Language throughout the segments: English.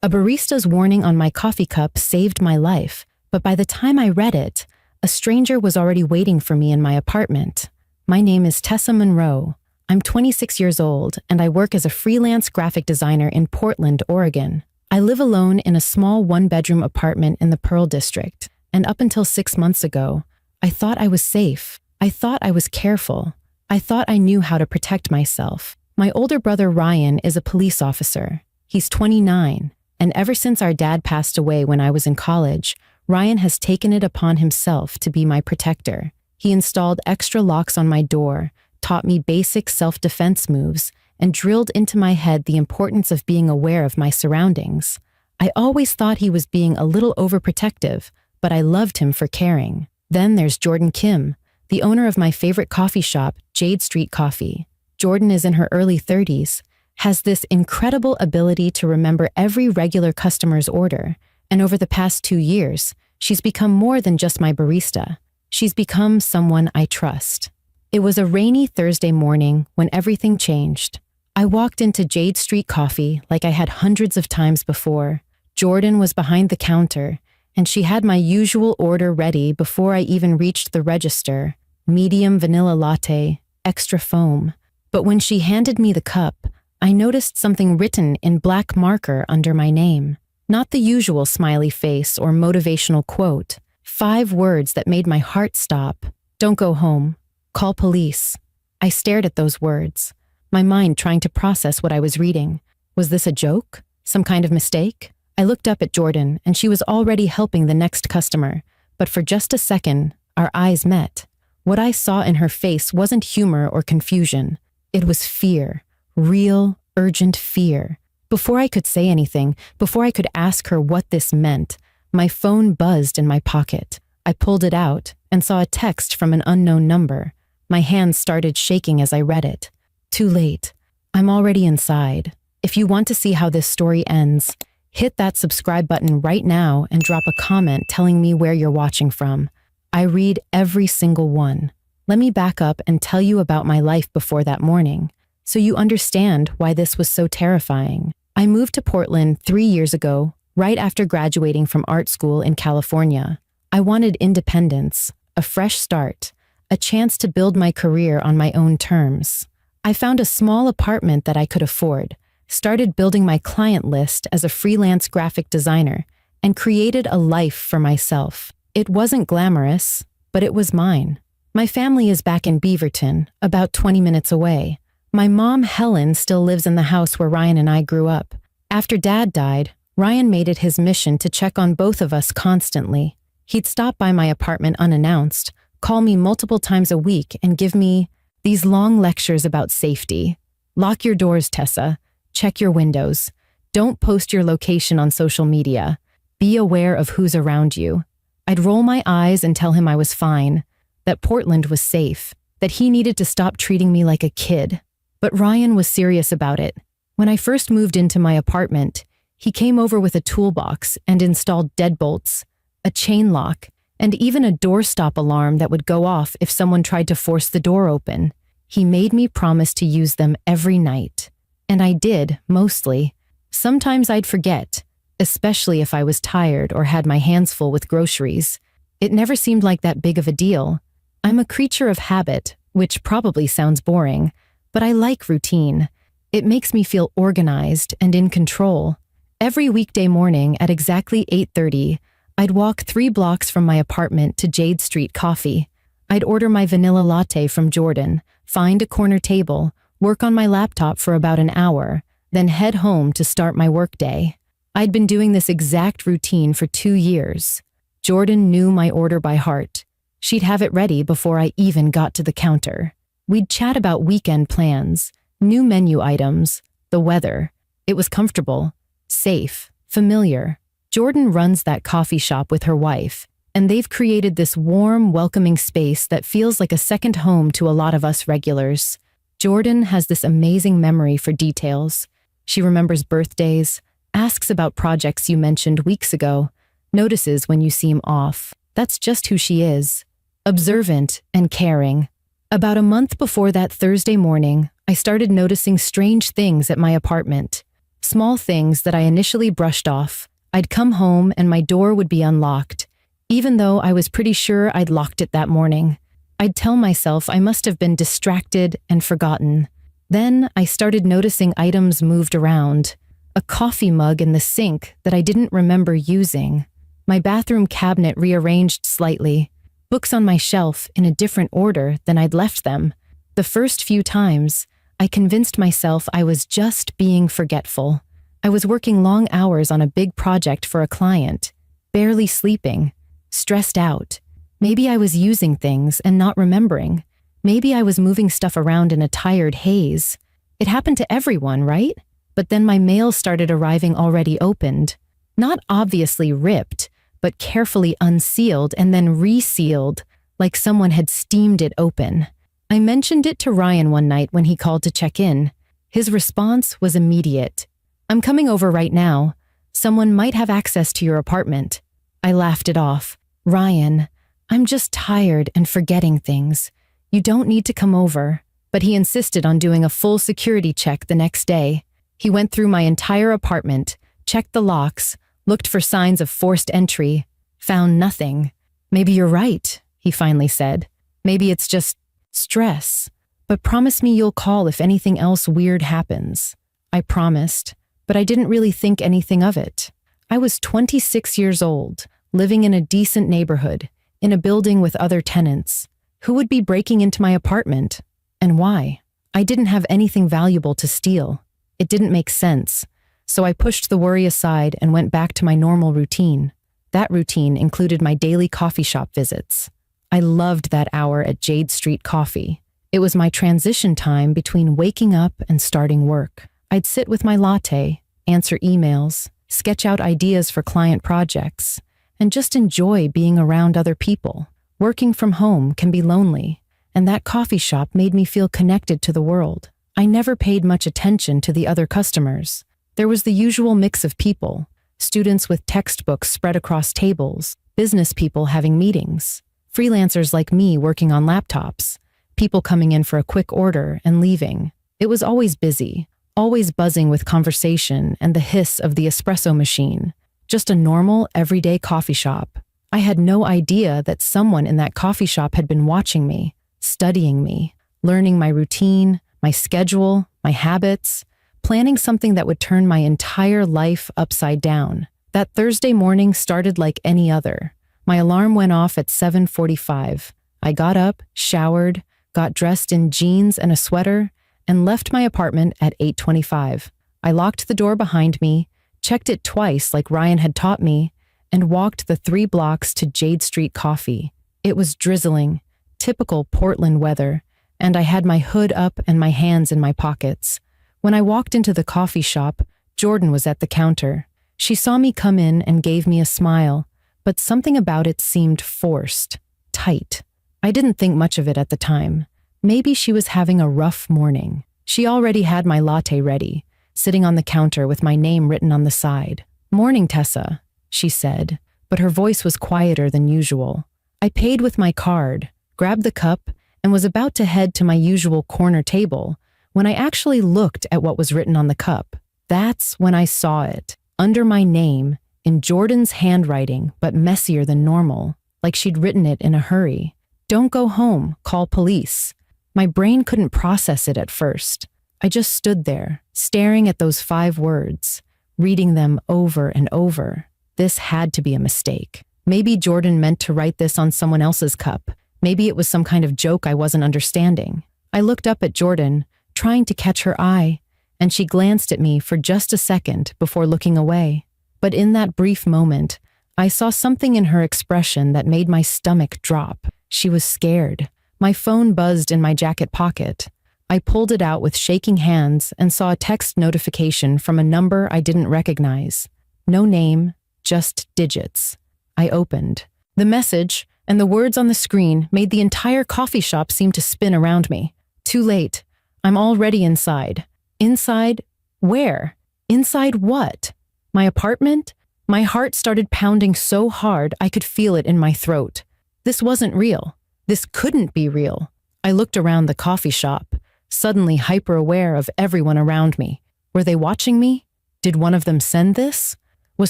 A barista's warning on my coffee cup saved my life, but by the time I read it, a stranger was already waiting for me in my apartment. My name is Tessa Monroe. I'm 26 years old, and I work as a freelance graphic designer in Portland, Oregon. I live alone in a small one-bedroom apartment in the Pearl District, and up until 6 months ago, I thought I was safe. I thought I was careful. I thought I knew how to protect myself. My older brother Ryan is a police officer. He's 29, and ever since our dad passed away when I was in college, Ryan has taken it upon himself to be my protector. He installed extra locks on my door, taught me basic self-defense moves, and drilled into my head the importance of being aware of my surroundings. I always thought he was being a little overprotective, but I loved him for caring. Then there's Jordan Kim, the owner of my favorite coffee shop, Jade Street Coffee. Jordan is in her early 30s, has this incredible ability to remember every regular customer's order, and over the past 2 years, she's become more than just my barista. She's become someone I trust. It was a rainy Thursday morning when everything changed. I walked into Jade Street Coffee like I had hundreds of times before. Jordan was behind the counter, and she had my usual order ready before I even reached the register: medium vanilla latte, extra foam. But when she handed me the cup, I noticed something written in black marker under my name. Not the usual smiley face or motivational quote. 5 words that made my heart stop. Don't go home. Call police. I stared at those words, my mind trying to process what I was reading. Was this a joke? Some kind of mistake? I looked up at Jordan, and she was already helping the next customer. But for just a second, our eyes met. What I saw in her face wasn't humor or confusion. It was fear. Real, urgent fear. Before I could say anything, before I could ask her what this meant, my phone buzzed in my pocket. I pulled it out and saw a text from an unknown number. My hands started shaking as I read it. Too late. I'm already inside. If you want to see how this story ends, hit that subscribe button right now and drop a comment telling me where you're watching from. I read every single one. Let me back up and tell you about my life before that morning, so you understand why this was so terrifying. I moved to Portland 3 years ago, right after graduating from art school in California. I wanted independence, a fresh start, a chance to build my career on my own terms. I found a small apartment that I could afford, started building my client list as a freelance graphic designer, and created a life for myself. It wasn't glamorous, but it was mine. My family is back in Beaverton, about 20 minutes away. My mom, Helen, still lives in the house where Ryan and I grew up. After Dad died, Ryan made it his mission to check on both of us constantly. He'd stop by my apartment unannounced, call me multiple times a week, and give me these long lectures about safety. Lock your doors, Tessa. Check your windows. Don't post your location on social media. Be aware of who's around you. I'd roll my eyes and tell him I was fine, that Portland was safe, that he needed to stop treating me like a kid. But Ryan was serious about it. When I first moved into my apartment, he came over with a toolbox and installed deadbolts, a chain lock, and even a doorstop alarm that would go off if someone tried to force the door open. He made me promise to use them every night. And I did, mostly. Sometimes I'd forget, especially if I was tired or had my hands full with groceries. It never seemed like that big of a deal. I'm a creature of habit, which probably sounds boring, but I like routine. It makes me feel organized and in control. Every weekday morning at exactly 8:30, I'd walk 3 blocks from my apartment to Jade Street Coffee. I'd order my vanilla latte from Jordan, find a corner table, work on my laptop for about an hour, then head home to start my workday. I'd been doing this exact routine for 2 years. Jordan knew my order by heart. She'd have it ready before I even got to the counter. We'd chat about weekend plans, new menu items, the weather. It was comfortable, safe, familiar. Jordan runs that coffee shop with her wife, and they've created this warm, welcoming space that feels like a second home to a lot of us regulars. Jordan has this amazing memory for details. She remembers birthdays, asks about projects you mentioned weeks ago, notices when you seem off. That's just who she is. Observant and caring. About a month before that Thursday morning, I started noticing strange things at my apartment. Small things that I initially brushed off. I'd come home and my door would be unlocked, even though I was pretty sure I'd locked it that morning. I'd tell myself I must have been distracted and forgotten. Then I started noticing items moved around. A coffee mug in the sink that I didn't remember using. My bathroom cabinet rearranged slightly. Books on my shelf in a different order than I'd left them. The first few times, I convinced myself I was just being forgetful. I was working long hours on a big project for a client, barely sleeping, stressed out. Maybe I was using things and not remembering. Maybe I was moving stuff around in a tired haze. It happened to everyone, right? But then my mail started arriving already opened. Not obviously ripped, but carefully unsealed and then resealed, like someone had steamed it open. I mentioned it to Ryan one night when he called to check in. His response was immediate. "I'm coming over right now. Someone might have access to your apartment." I laughed it off. "Ryan, I'm just tired and forgetting things. You don't need to come over." But he insisted on doing a full security check the next day. He went through my entire apartment, checked the locks, looked for signs of forced entry, found nothing. "Maybe you're right," he finally said. "Maybe it's just stress. But promise me you'll call if anything else weird happens." I promised, but I didn't really think anything of it. I was 26 years old, living in a decent neighborhood, in a building with other tenants. Who would be breaking into my apartment? And why? I didn't have anything valuable to steal. It didn't make sense. So I pushed the worry aside and went back to my normal routine. That routine included my daily coffee shop visits. I loved that hour at Jade Street Coffee. It was my transition time between waking up and starting work. I'd sit with my latte, answer emails, sketch out ideas for client projects, and just enjoy being around other people. Working from home can be lonely, and that coffee shop made me feel connected to the world. I never paid much attention to the other customers. There was the usual mix of people, students with textbooks spread across tables, business people having meetings, freelancers like me working on laptops, people coming in for a quick order and leaving. It was always busy, always buzzing with conversation and the hiss of the espresso machine. Just a normal, everyday coffee shop. I had no idea that someone in that coffee shop had been watching me, studying me, learning my routine, my schedule, my habits, planning something that would turn my entire life upside down. That Thursday morning started like any other. My alarm went off at 7:45. I got up, showered, got dressed in jeans and a sweater, and left my apartment at 8:25. I locked the door behind me, checked it twice like Ryan had taught me, and walked the 3 blocks to Jade Street Coffee. It was drizzling, typical Portland weather, and I had my hood up and my hands in my pockets. When I walked into the coffee shop, Jordan was at the counter. She saw me come in and gave me a smile, but something about it seemed forced, tight. I didn't think much of it at the time. Maybe she was having a rough morning. She already had my latte ready, sitting on the counter with my name written on the side. "Morning, Tessa," she said, but her voice was quieter than usual. I paid with my card, grabbed the cup, and was about to head to my usual corner table when I actually looked at what was written on the cup. That's when I saw it, under my name, in Jordan's handwriting, but messier than normal, like she'd written it in a hurry. "Don't go home, call police." My brain couldn't process it at first. I just stood there, staring at those 5 words, reading them over and over. This had to be a mistake. Maybe Jordan meant to write this on someone else's cup. Maybe it was some kind of joke I wasn't understanding. I looked up at Jordan, trying to catch her eye, and she glanced at me for just a second before looking away. But in that brief moment, I saw something in her expression that made my stomach drop. She was scared. My phone buzzed in my jacket pocket. I pulled it out with shaking hands and saw a text notification from a number I didn't recognize. No name, just digits. I opened. The message and the words on the screen made the entire coffee shop seem to spin around me. Too late. I'm already inside. Inside? Where? Inside what? My apartment? My heart started pounding so hard I could feel it in my throat. This wasn't real. This couldn't be real. I looked around the coffee shop, suddenly hyper-aware of everyone around me. Were they watching me? Did one of them send this? Was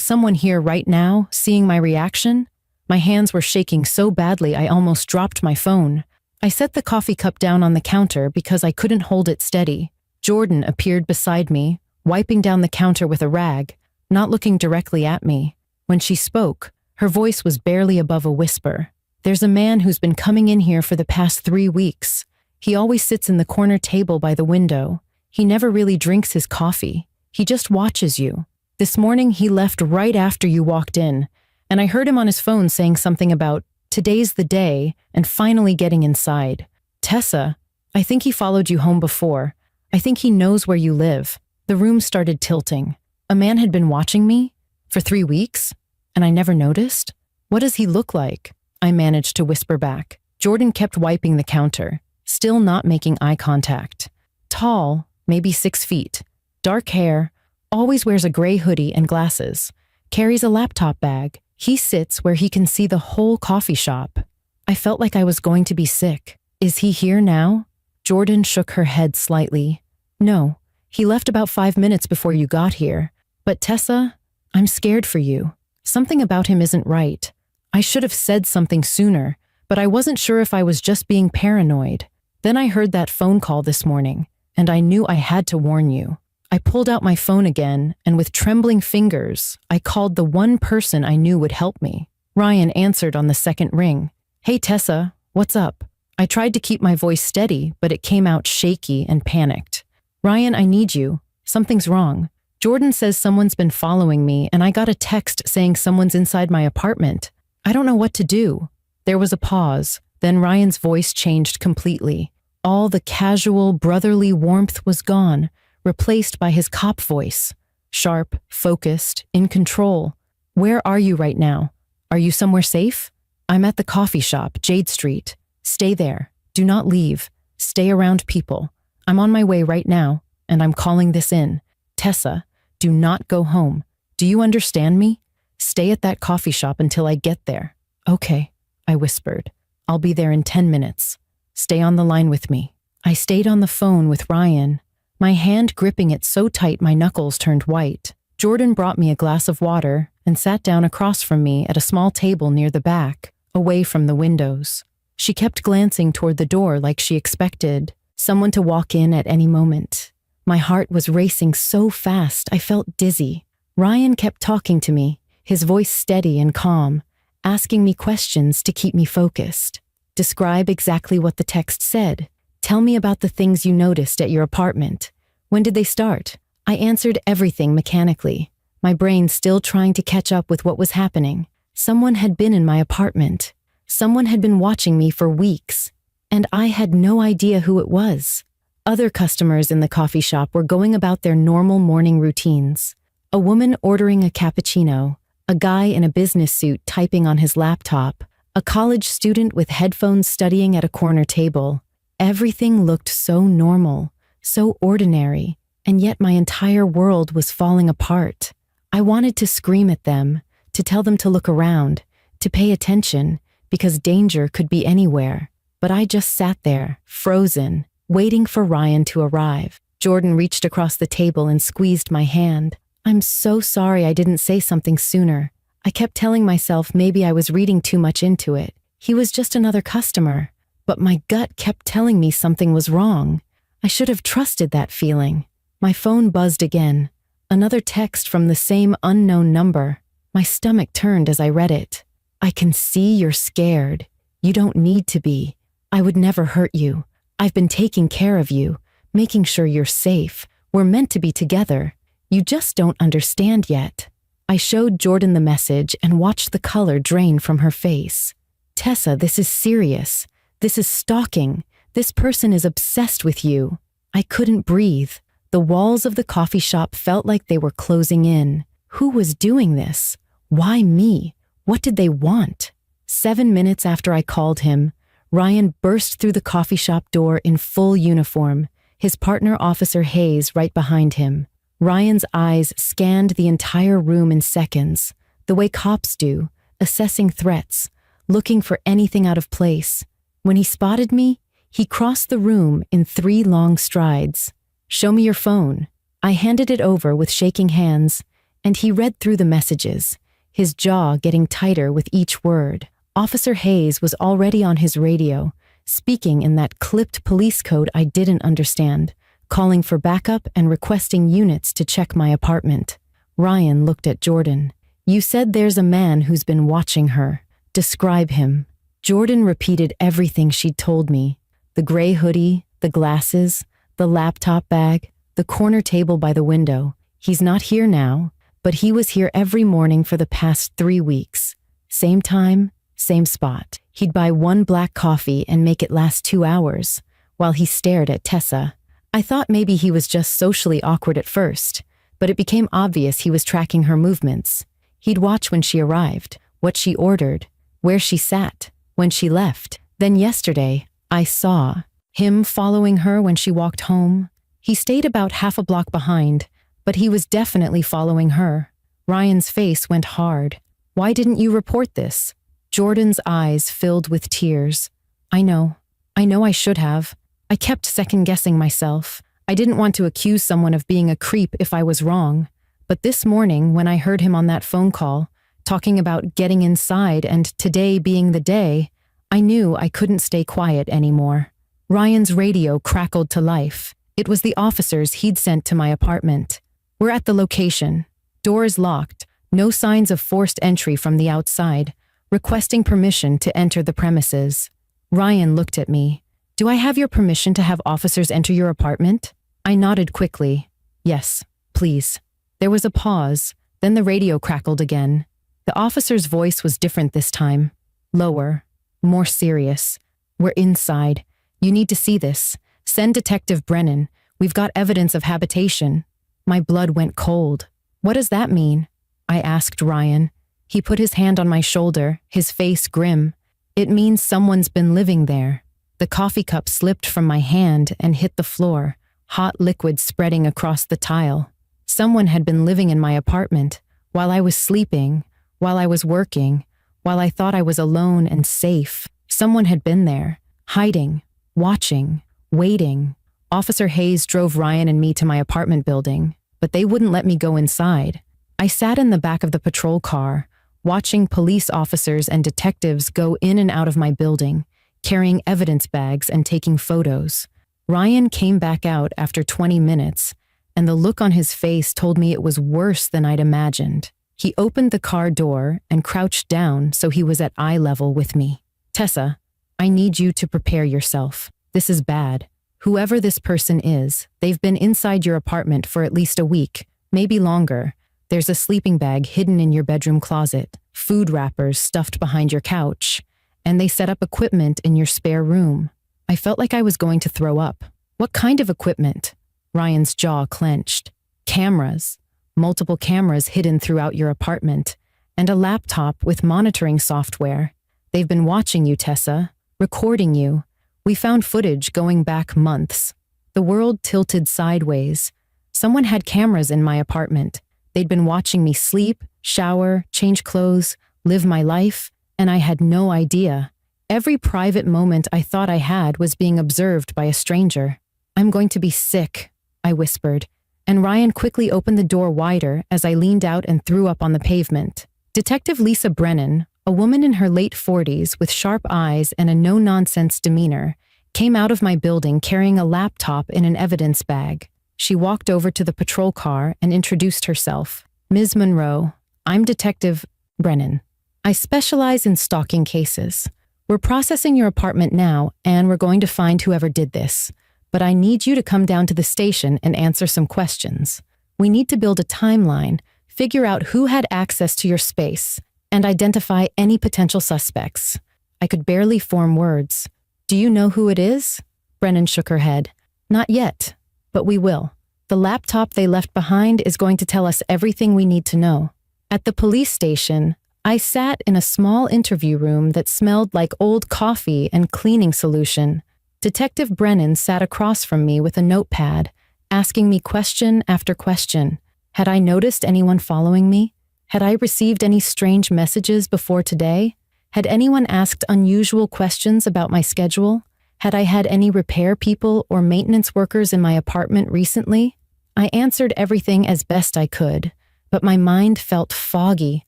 someone here right now, seeing my reaction? My hands were shaking so badly I almost dropped my phone. I set the coffee cup down on the counter because I couldn't hold it steady. Jordan appeared beside me, wiping down the counter with a rag, not looking directly at me. When she spoke, her voice was barely above a whisper. There's a man who's been coming in here for the past 3 weeks. He always sits in the corner table by the window. He never really drinks his coffee. He just watches you. This morning he left right after you walked in, and I heard him on his phone saying something about today's the day and finally getting inside. Tessa, I think he followed you home before. I think he knows where you live. The room started tilting. A man had been watching me for 3 weeks, and I never noticed? What does he look like? I managed to whisper back. Jordan kept wiping the counter, still not making eye contact. Tall, maybe 6 feet. Dark hair, always wears a gray hoodie and glasses. Carries a laptop bag. He sits where he can see the whole coffee shop. I felt like I was going to be sick. Is he here now? Jordan shook her head slightly. No, he left about 5 minutes before you got here. But Tessa, I'm scared for you. Something about him isn't right. I should have said something sooner, but I wasn't sure if I was just being paranoid. Then I heard that phone call this morning, and I knew I had to warn you. I pulled out my phone again, and with trembling fingers, I called the one person I knew would help me. Ryan answered on the second ring. Hey Tessa, what's up? I tried to keep my voice steady, but it came out shaky and panicked. Ryan, I need you. Something's wrong. Jordan says someone's been following me, and I got a text saying someone's inside my apartment. I don't know what to do. There was a pause. Then Ryan's voice changed completely. All the casual, brotherly warmth was gone, replaced by his cop voice. Sharp, focused, in control. Where are you right now? Are you somewhere safe? I'm at the coffee shop, Jade Street. Stay there. Do not leave. Stay around people. I'm on my way right now, and I'm calling this in. Tessa, do not go home. Do you understand me? Stay at that coffee shop until I get there. Okay, I whispered. I'll be there in 10 minutes. Stay on the line with me. I stayed on the phone with Ryan, my hand gripping it so tight my knuckles turned white. Jordan brought me a glass of water and sat down across from me at a small table near the back, away from the windows. She kept glancing toward the door like she expected someone to walk in at any moment. My heart was racing so fast I felt dizzy. Ryan kept talking to me, his voice steady and calm, asking me questions to keep me focused. Describe exactly what the text said. Tell me about the things you noticed at your apartment. When did they start? I answered everything mechanically, my brain still trying to catch up with what was happening. Someone had been in my apartment. Someone had been watching me for weeks, and I had no idea who it was. Other customers in the coffee shop were going about their normal morning routines. A woman ordering a cappuccino, a guy in a business suit typing on his laptop, a college student with headphones studying at a corner table. Everything looked so normal, so ordinary, and yet my entire world was falling apart. I wanted to scream at them, to tell them to look around, to pay attention, because danger could be anywhere. But I just sat there, frozen, waiting for Ryan to arrive. Jordan reached across the table and squeezed my hand. I'm so sorry I didn't say something sooner. I kept telling myself maybe I was reading too much into it. He was just another customer. But my gut kept telling me something was wrong. I should have trusted that feeling. My phone buzzed again. Another text from the same unknown number. My stomach turned as I read it. I can see you're scared. You don't need to be. I would never hurt you. I've been taking care of you, making sure you're safe. We're meant to be together. You just don't understand yet. I showed Jordan the message and watched the color drain from her face. Tessa, this is serious. This is stalking. This person is obsessed with you. I couldn't breathe. The walls of the coffee shop felt like they were closing in. Who was doing this? Why me? What did they want? 7 minutes after I called him, Ryan burst through the coffee shop door in full uniform, his partner Officer Hayes right behind him. Ryan's eyes scanned the entire room in seconds, the way cops do, assessing threats, looking for anything out of place. When he spotted me, he crossed the room in 3 long strides. Show me your phone. I handed it over with shaking hands, and he read through the messages, his jaw getting tighter with each word. Officer Hayes was already on his radio, speaking in that clipped police code I didn't understand, calling for backup and requesting units to check my apartment. Ryan looked at Jordan. "You said there's a man who's been watching her. Describe him." Jordan repeated everything she'd told me. The gray hoodie, the glasses, the laptop bag, the corner table by the window. "He's not here now, but he was here every morning for the past 3 weeks. Same time, same spot. He'd buy one black coffee and make it last 2 hours, while he stared at Tessa. I thought maybe he was just socially awkward at first, but it became obvious he was tracking her movements. He'd watch when she arrived, what she ordered, where she sat, when she left. Then yesterday, I saw him following her when she walked home. He stayed about half a block behind, but he was definitely following her." Ryan's face went hard. "Why didn't you report this?" Jordan's eyes filled with tears. I know I should have. I kept second-guessing myself. I didn't want to accuse someone of being a creep if I was wrong. But this morning, when I heard him on that phone call, talking about getting inside and today being the day, I knew I couldn't stay quiet anymore." Ryan's radio crackled to life. It was the officers he'd sent to my apartment. "We're at the location. Doors locked, no signs of forced entry from the outside, requesting permission to enter the premises." Ryan looked at me. "Do I have your permission to have officers enter your apartment?" I nodded quickly. "Yes, please." There was a pause, then the radio crackled again. The officer's voice was different this time. Lower, more serious. "We're inside. You need to see this. Send Detective Brennan. We've got evidence of habitation." My blood went cold. "What does that mean?" I asked Ryan. He put his hand on my shoulder, his face grim. "It means someone's been living there." The coffee cup slipped from my hand and hit the floor, hot liquid spreading across the tile. Someone had been living in my apartment, while I was sleeping, while I was working, while I thought I was alone and safe. Someone had been there, hiding, watching, waiting. Officer Hayes drove Ryan and me to my apartment building, but they wouldn't let me go inside. I sat in the back of the patrol car, watching police officers and detectives go in and out of my building, carrying evidence bags and taking photos. Ryan came back out after 20 minutes, and the look on his face told me it was worse than I'd imagined. He opened the car door and crouched down so he was at eye level with me. "Tessa, I need you to prepare yourself. This is bad. Whoever this person is, they've been inside your apartment for at least a week, maybe longer. There's a sleeping bag hidden in your bedroom closet, food wrappers stuffed behind your couch, and they set up equipment in your spare room." I felt like I was going to throw up. "What kind of equipment?" Ryan's jaw clenched. "Cameras. Multiple cameras hidden throughout your apartment, and a laptop with monitoring software. They've been watching you, Tessa, recording you. We found footage going back months." The world tilted sideways. Someone had cameras in my apartment. They'd been watching me sleep, shower, change clothes, live my life, and I had no idea. Every private moment I thought I had was being observed by a stranger. "I'm going to be sick," I whispered, and Ryan quickly opened the door wider as I leaned out and threw up on the pavement. Detective Lisa Brennan, a woman in her late 40s with sharp eyes and a no-nonsense demeanor, came out of my building carrying a laptop in an evidence bag. She walked over to the patrol car and introduced herself. "Ms. Monroe, I'm Detective Brennan. I specialize in stalking cases. We're processing your apartment now, and we're going to find whoever did this. But I need you to come down to the station and answer some questions. We need to build a timeline, figure out who had access to your space, and identify any potential suspects." I could barely form words. "Do you know who it is?" Brennan shook her head. "Not yet, but we will. The laptop they left behind is going to tell us everything we need to know." At the police station, I sat in a small interview room that smelled like old coffee and cleaning solution. Detective Brennan sat across from me with a notepad, asking me question after question. Had I noticed anyone following me? Had I received any strange messages before today? Had anyone asked unusual questions about my schedule? Had I had any repair people or maintenance workers in my apartment recently? I answered everything as best I could, but my mind felt foggy,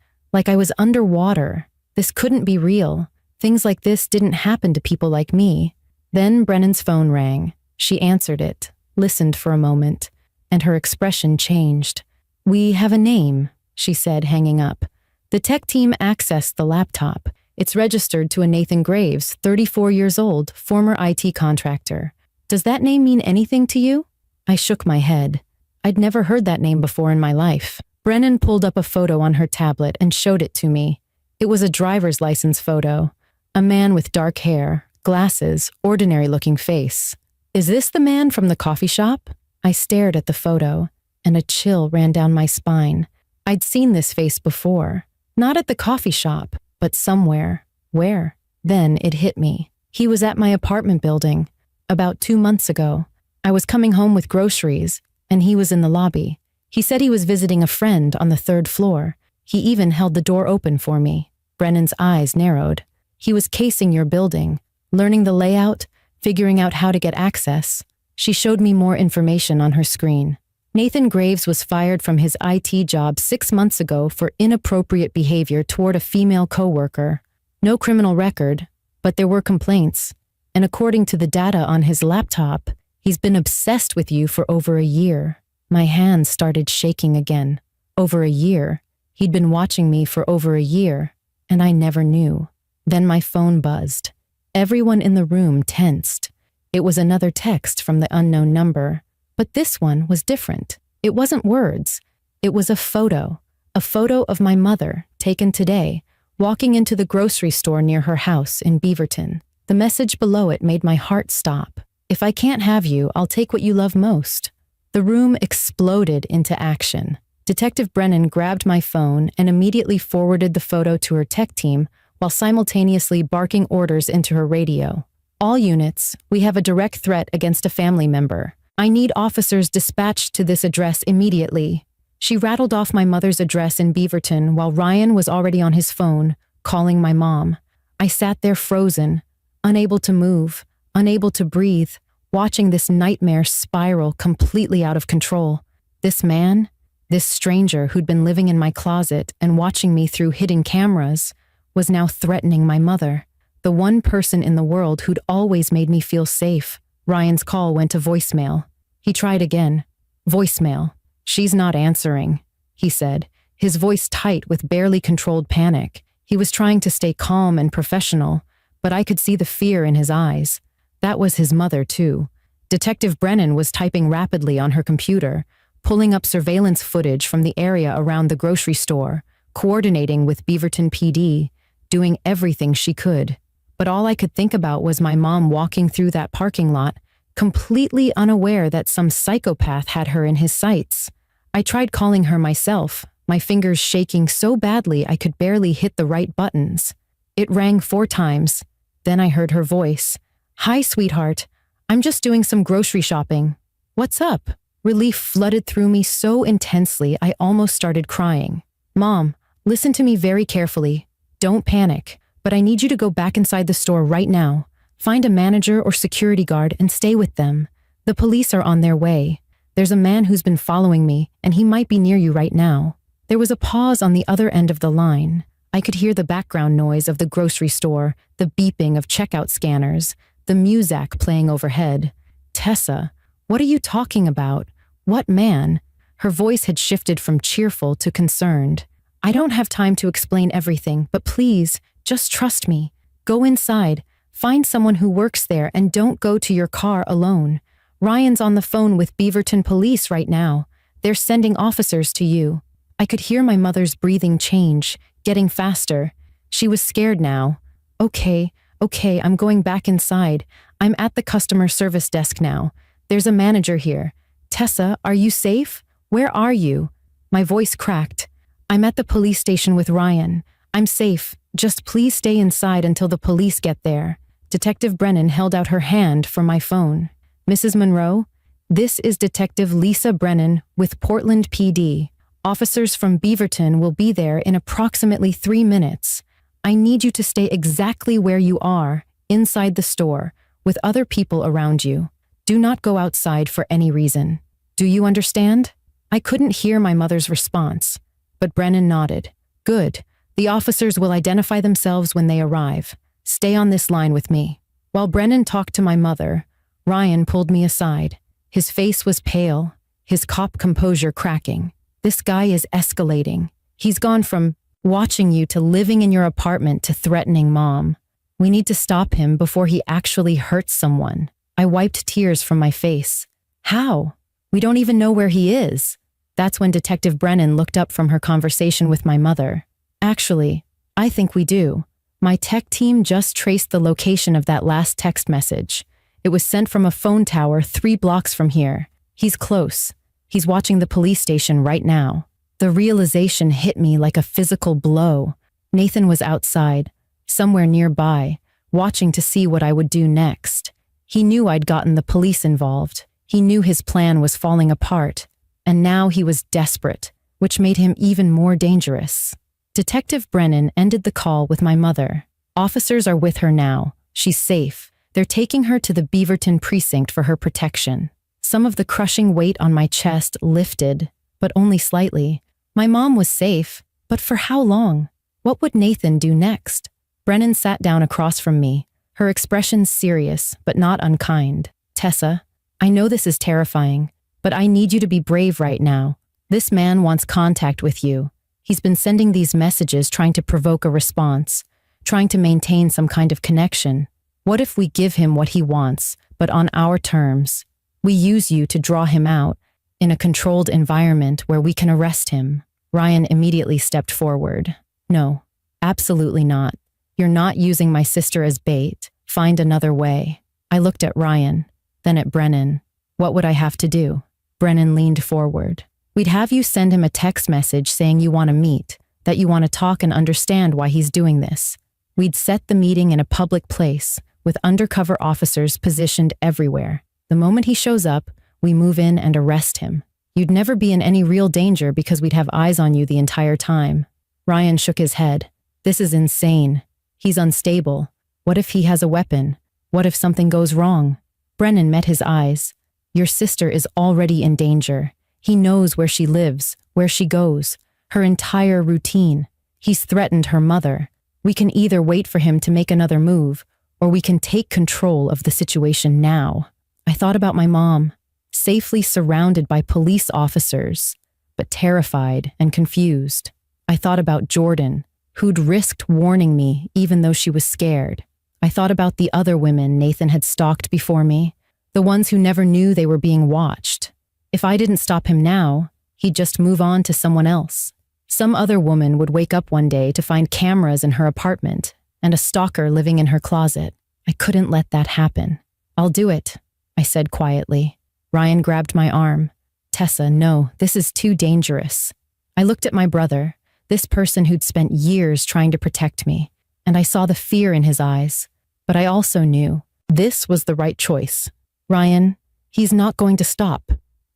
like I was underwater. This couldn't be real. Things like this didn't happen to people like me. Then Brennan's phone rang. She answered it, listened for a moment, and her expression changed. "We have a name," she said, hanging up. "The tech team accessed the laptop. It's registered to a Nathan Graves, 34 years old, former IT contractor. Does that name mean anything to you?" I shook my head. I'd never heard that name before in my life. Brennan pulled up a photo on her tablet and showed it to me. It was a driver's license photo. A man with dark hair, glasses, ordinary-looking face. "Is this the man from the coffee shop?" I stared at the photo, and a chill ran down my spine. I'd seen this face before. Not at the coffee shop, but somewhere. Where? Then it hit me. He was at my apartment building. About 2 months ago. I was coming home with groceries, and he was in the lobby. He said he was visiting a friend on the 3rd floor. He even held the door open for me. Brennan's eyes narrowed. "He was casing your building, learning the layout, figuring out how to get access." She showed me more information on her screen. Nathan Graves was fired from his IT job 6 months ago for inappropriate behavior toward a female coworker. No criminal record, but there were complaints. And according to the data on his laptop, he's been obsessed with you for over a year. My hands started shaking again. Over a year. He'd been watching me for over a year, and I never knew. Then my phone buzzed. Everyone in the room tensed. It was another text from the unknown number. But this one was different. It wasn't words. It was a photo. A photo of my mother, taken today, walking into the grocery store near her house in Beaverton. The message below it made my heart stop. "If I can't have you, I'll take what you love most." The room exploded into action. Detective Brennan grabbed my phone and immediately forwarded the photo to her tech team while simultaneously barking orders into her radio. "All units, we have a direct threat against a family member. I need officers dispatched to this address immediately." She rattled off my mother's address in Beaverton while Ryan was already on his phone, calling my mom. I sat there frozen, unable to move, unable to breathe, watching this nightmare spiral completely out of control. This man, this stranger who'd been living in my closet and watching me through hidden cameras, was now threatening my mother, the one person in the world who'd always made me feel safe. Ryan's call went to voicemail. He tried again. Voicemail. "She's not answering," he said, his voice tight with barely controlled panic. He was trying to stay calm and professional, but I could see the fear in his eyes. That was his mother, too. Detective Brennan was typing rapidly on her computer, pulling up surveillance footage from the area around the grocery store, coordinating with Beaverton PD, doing everything she could. But all I could think about was my mom walking through that parking lot, completely unaware that some psychopath had her in his sights. I tried calling her myself, my fingers shaking so badly I could barely hit the right buttons. It rang 4 times. Then I heard her voice. "Hi, sweetheart. I'm just doing some grocery shopping." "What's up?" Relief flooded through me so intensely I almost started crying. "Mom, listen to me very carefully. Don't panic, but I need you to go back inside the store right now. Find a manager or security guard and stay with them. The police are on their way. There's a man who's been following me, and he might be near you right now." There was a pause on the other end of the line. I could hear the background noise of the grocery store, the beeping of checkout scanners, the music playing overhead. "Tessa, what are you talking about? What man?" Her voice had shifted from cheerful to concerned. "I don't have time to explain everything, but please, just trust me. Go inside, find someone who works there, and don't go to your car alone. Ryan's on the phone with Beaverton Police right now. They're sending officers to you." I could hear my mother's breathing change, getting faster. She was scared now. Okay, I'm going back inside. I'm at the customer service desk now. There's a manager here. Tessa, are you safe? Where are you?" My voice cracked. "I'm at the police station with Ryan. I'm safe. Just please stay inside until the police get there." Detective Brennan held out her hand for my phone. "Mrs. Monroe, this is Detective Lisa Brennan with Portland PD. Officers from Beaverton will be there in approximately 3 minutes. I need you to stay exactly where you are, inside the store, with other people around you. Do not go outside for any reason." Do you understand? I couldn't hear my mother's response, but Brennan nodded. Good. The officers will identify themselves when they arrive. Stay on this line with me. While Brennan talked to my mother, Ryan pulled me aside. His face was pale, his cop composure cracking. This guy is escalating. He's gone from watching you to living in your apartment to threatening Mom. We need to stop him before he actually hurts someone. I wiped tears from my face. How? We don't even know where he is. That's when Detective Brennan looked up from her conversation with my mother. Actually, I think we do. My tech team just traced the location of that last text message. It was sent from a phone tower 3 blocks from here. He's close. He's watching the police station right now. The realization hit me like a physical blow. Nathan was outside, somewhere nearby, watching to see what I would do next. He knew I'd gotten the police involved. He knew his plan was falling apart. And now he was desperate, which made him even more dangerous. Detective Brennan ended the call with my mother. Officers are with her now. She's safe. They're taking her to the Beaverton precinct for her protection. Some of the crushing weight on my chest lifted, but only slightly. My mom was safe, but for how long? What would Nathan do next? Brennan sat down across from me, her expression serious, but not unkind. Tessa, I know this is terrifying, but I need you to be brave right now. This man wants contact with you. He's been sending these messages trying to provoke a response, trying to maintain some kind of connection. What if we give him what he wants, but on our terms? We use you to draw him out, in a controlled environment where we can arrest him. Ryan immediately stepped forward. No, absolutely not. You're not using my sister as bait. Find another way. I looked at Ryan, then at Brennan. What would I have to do? Brennan leaned forward. We'd have you send him a text message saying you want to meet, that you want to talk and understand why he's doing this. We'd set the meeting in a public place, with undercover officers positioned everywhere. The moment he shows up, we move in and arrest him. You'd never be in any real danger because we'd have eyes on you the entire time. Ryan shook his head. This is insane. He's unstable. What if he has a weapon? What if something goes wrong? Brennan met his eyes. Your sister is already in danger. He knows where she lives, where she goes, her entire routine. He's threatened her mother. We can either wait for him to make another move, or we can take control of the situation now. I thought about my mom, safely surrounded by police officers, but terrified and confused. I thought about Jordan, who'd risked warning me even though she was scared. I thought about the other women Nathan had stalked before me, the ones who never knew they were being watched. If I didn't stop him now, he'd just move on to someone else. Some other woman would wake up one day to find cameras in her apartment and a stalker living in her closet. I couldn't let that happen. I'll do it, I said quietly. Ryan grabbed my arm. Tessa, no, this is too dangerous. I looked at my brother, this person who'd spent years trying to protect me, and I saw the fear in his eyes. But I also knew this was the right choice. Ryan, he's not going to stop.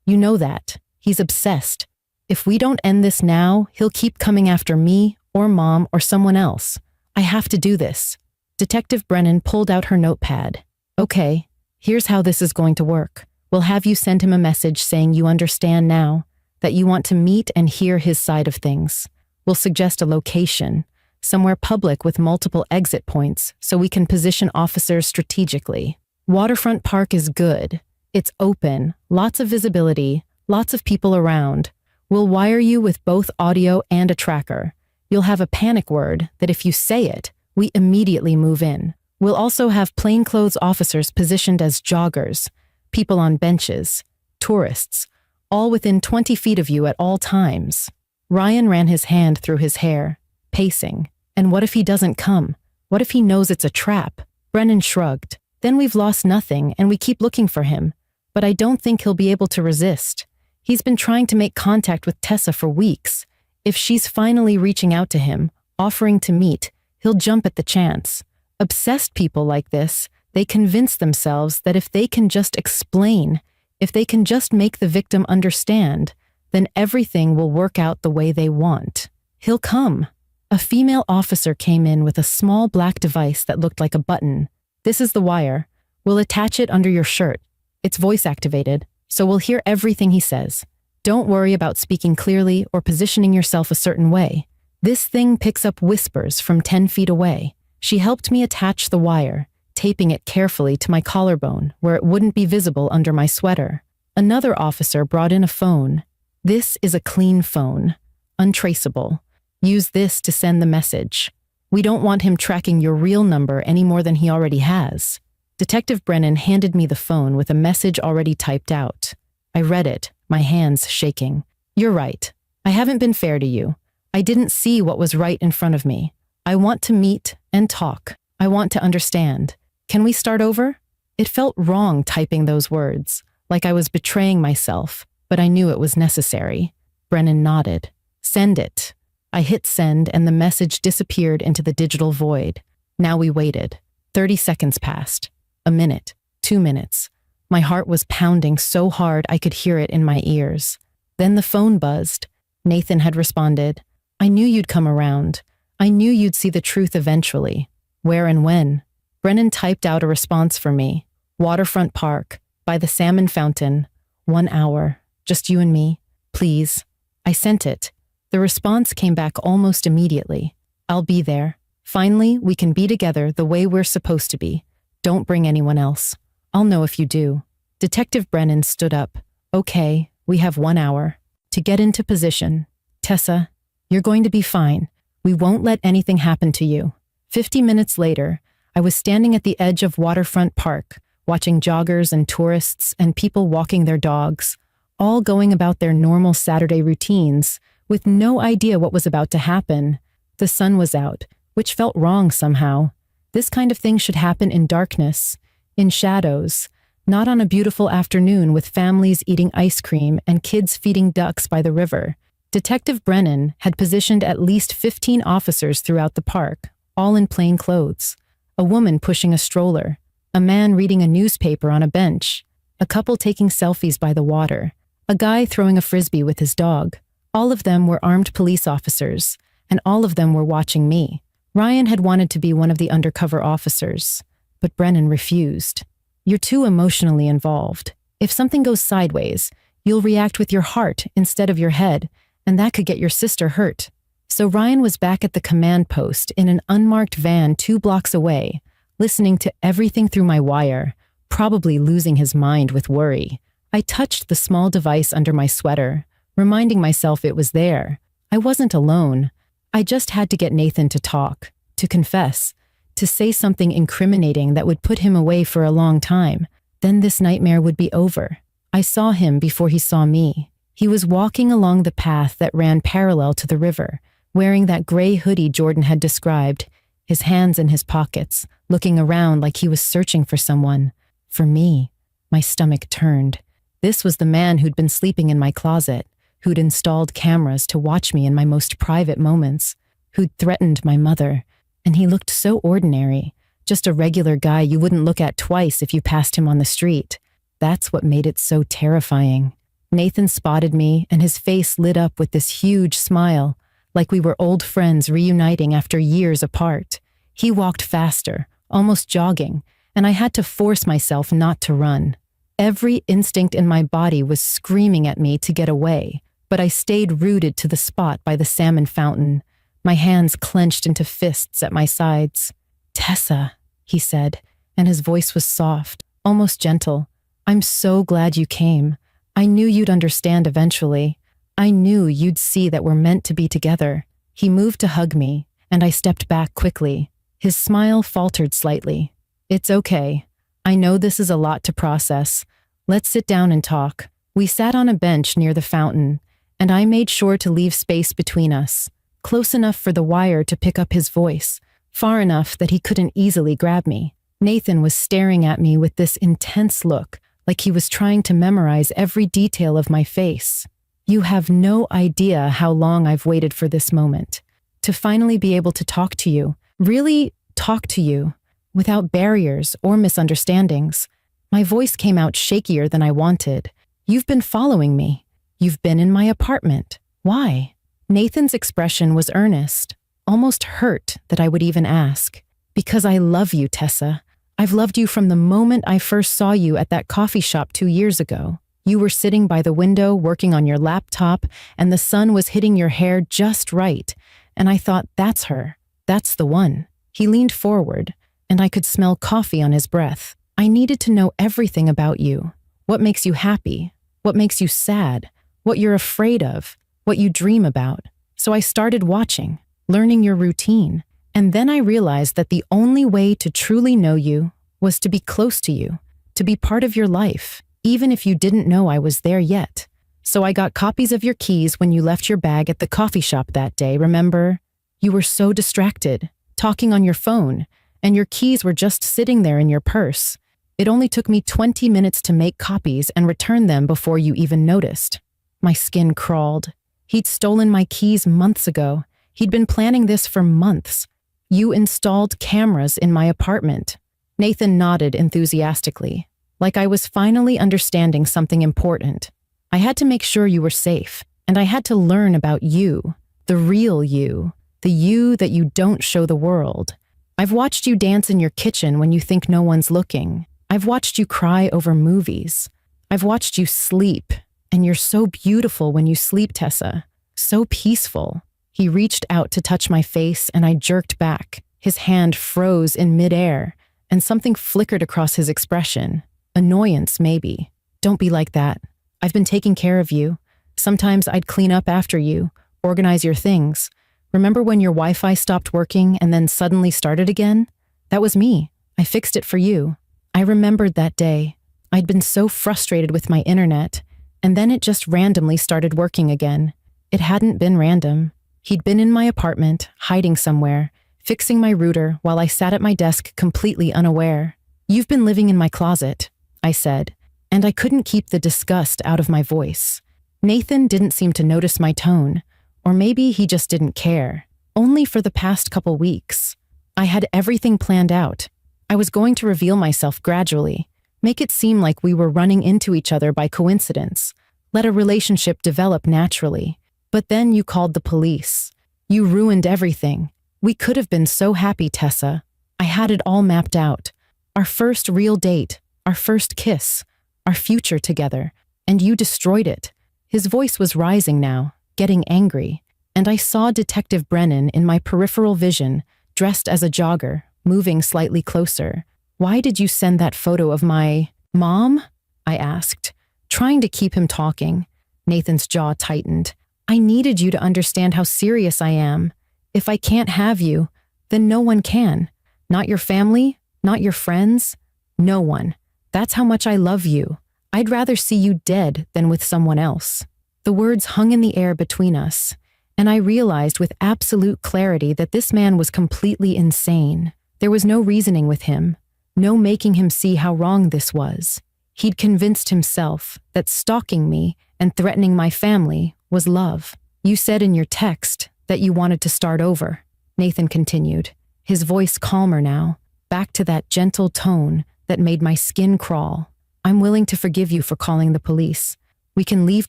You know that. He's obsessed. If we don't end this now, he'll keep coming after me or Mom or someone else. I have to do this. Detective Brennan pulled out her notepad. Okay, here's how this is going to work. We'll have you send him a message saying you understand now, that you want to meet and hear his side of things. We'll suggest a location, somewhere public with multiple exit points so we can position officers strategically. Waterfront Park is good. It's open, lots of visibility, lots of people around. We'll wire you with both audio and a tracker. You'll have a panic word that if you say it, we immediately move in. We'll also have plainclothes officers positioned as joggers, people on benches, tourists, all within 20 feet of you at all times. Ryan ran his hand through his hair, pacing. And what if he doesn't come? What if he knows it's a trap? Brennan shrugged. Then we've lost nothing and we keep looking for him. But I don't think he'll be able to resist. He's been trying to make contact with Tessa for weeks. If she's finally reaching out to him, offering to meet, he'll jump at the chance. Obsessed people like this, they convince themselves that if they can just explain, if they can just make the victim understand, then everything will work out the way they want. He'll come. A female officer came in with a small black device that looked like a button. This is the wire. We'll attach it under your shirt. It's voice activated. so we'll hear everything he says. Don't worry about speaking clearly or positioning yourself a certain way. This thing picks up whispers from 10 feet away. She helped me attach the wire, taping it carefully to my collarbone where it wouldn't be visible under my sweater. Another officer brought in a phone. This is a clean phone, untraceable. Use this to send the message. We don't want him tracking your real number any more than he already has. Detective Brennan handed me the phone with a message already typed out. I read it, my hands shaking. You're right. I haven't been fair to you. I didn't see what was right in front of me. I want to meet and talk. I want to understand. Can we start over? It felt wrong typing those words, like I was betraying myself, but I knew it was necessary. Brennan nodded. Send it. I hit send and the message disappeared into the digital void. Now we waited. 30 seconds passed. A minute. 2 minutes. My heart was pounding so hard I could hear it in my ears. Then the phone buzzed. Nathan had responded. I knew you'd come around. I knew you'd see the truth eventually. Where and when? Brennan typed out a response for me. Waterfront Park, by the salmon fountain. 1 hour. Just you and me. Please. I sent it. The response came back almost immediately. I'll be there. Finally, we can be together the way we're supposed to be. Don't bring anyone else. I'll know if you do. Detective Brennan stood up. Okay, we have 1 hour. To get into position. Tessa, you're going to be fine. We won't let anything happen to you. 50 minutes later, I was standing at the edge of Waterfront Park, watching joggers and tourists and people walking their dogs, all going about their normal Saturday routines, with no idea what was about to happen. The sun was out, which felt wrong somehow. This kind of thing should happen in darkness, in shadows, not on a beautiful afternoon with families eating ice cream and kids feeding ducks by the river. Detective Brennan had positioned at least 15 officers throughout the park, all in plain clothes. A woman pushing a stroller, a man reading a newspaper on a bench, a couple taking selfies by the water, a guy throwing a frisbee with his dog. All of them were armed police officers, and all of them were watching me. Ryan had wanted to be one of the undercover officers, but Brennan refused. You're too emotionally involved. If something goes sideways, you'll react with your heart instead of your head, and that could get your sister hurt. So Ryan was back at the command post in an unmarked van 2 blocks away, listening to everything through my wire, probably losing his mind with worry. I touched the small device under my sweater, reminding myself it was there. I wasn't alone. I just had to get Nathan to talk, to confess, to say something incriminating that would put him away for a long time. Then this nightmare would be over. I saw him before he saw me. He was walking along the path that ran parallel to the river, wearing that gray hoodie Jordan had described, his hands in his pockets, looking around like he was searching for someone. For me, my stomach turned. This was the man who'd been sleeping in my closet, who'd installed cameras to watch me in my most private moments, who'd threatened my mother. And he looked so ordinary, just a regular guy you wouldn't look at twice if you passed him on the street. That's what made it so terrifying. Nathan spotted me, and his face lit up with this huge smile, like we were old friends reuniting after years apart. He walked faster, almost jogging, and I had to force myself not to run. Every instinct in my body was screaming at me to get away, but I stayed rooted to the spot by the salmon fountain, my hands clenched into fists at my sides. Tessa, he said, and his voice was soft, almost gentle. I'm so glad you came. I knew you'd understand eventually. I knew you'd see that we're meant to be together. He moved to hug me, and I stepped back quickly. His smile faltered slightly. It's okay. I know this is a lot to process. Let's sit down and talk. We sat on a bench near the fountain, and I made sure to leave space between us, close enough for the wire to pick up his voice, far enough that he couldn't easily grab me. Nathan was staring at me with this intense look, like he was trying to memorize every detail of my face. You have no idea how long I've waited for this moment. To finally be able to talk to you, really talk to you, without barriers or misunderstandings. My voice came out shakier than I wanted. You've been following me. You've been in my apartment. Why? Nathan's expression was earnest, almost hurt that I would even ask. Because I love you, Tessa. I've loved you from the moment I first saw you at that coffee shop 2 years ago. You were sitting by the window working on your laptop, and the sun was hitting your hair just right. And I thought, that's her. That's the one. He leaned forward, and I could smell coffee on his breath. I needed to know everything about you. What makes you happy? What makes you sad? What you're afraid of? What you dream about? So I started watching, learning your routine. And then I realized that the only way to truly know you was to be close to you, to be part of your life, even if you didn't know I was there yet. So I got copies of your keys when you left your bag at the coffee shop that day, remember? You were so distracted, talking on your phone, and your keys were just sitting there in your purse. It only took me 20 minutes to make copies and return them before you even noticed. My skin crawled. He'd stolen my keys months ago. He'd been planning this for months. You installed cameras in my apartment. Nathan nodded enthusiastically, like I was finally understanding something important. I had to make sure you were safe, and I had to learn about you, the real you, the you that you don't show the world. I've watched you dance in your kitchen when you think no one's looking. I've watched you cry over movies. I've watched you sleep, and you're so beautiful when you sleep, Tessa. So peaceful. He reached out to touch my face, and I jerked back. His hand froze in midair, and something flickered across his expression. Annoyance, maybe. Don't be like that. I've been taking care of you. Sometimes I'd clean up after you, organize your things. Remember when your Wi-Fi stopped working and then suddenly started again? That was me. I fixed it for you. I remembered that day. I'd been so frustrated with my internet, and then it just randomly started working again. It hadn't been random. He'd been in my apartment, hiding somewhere, fixing my router while I sat at my desk completely unaware. You've been living in my closet, I said, and I couldn't keep the disgust out of my voice. Nathan didn't seem to notice my tone, or maybe he just didn't care. Only for the past couple weeks. I had everything planned out. I was going to reveal myself gradually, make it seem like we were running into each other by coincidence, let a relationship develop naturally. But then you called the police. You ruined everything. We could have been so happy, Tessa. I had it all mapped out. Our first real date, our first kiss, our future together, and you destroyed it. His voice was rising now, getting angry, and I saw Detective Brennan in my peripheral vision, dressed as a jogger, moving slightly closer. Why did you send that photo of my mom? I asked, trying to keep him talking. Nathan's jaw tightened. I needed you to understand how serious I am. If I can't have you, then no one can. Not your family, not your friends, no one. That's how much I love you. I'd rather see you dead than with someone else. The words hung in the air between us, and I realized with absolute clarity that this man was completely insane. There was no reasoning with him, no making him see how wrong this was. He'd convinced himself that stalking me and threatening my family was love. You said in your text that you wanted to start over, Nathan continued, his voice calmer now, back to that gentle tone that made my skin crawl. I'm willing to forgive you for calling the police. We can leave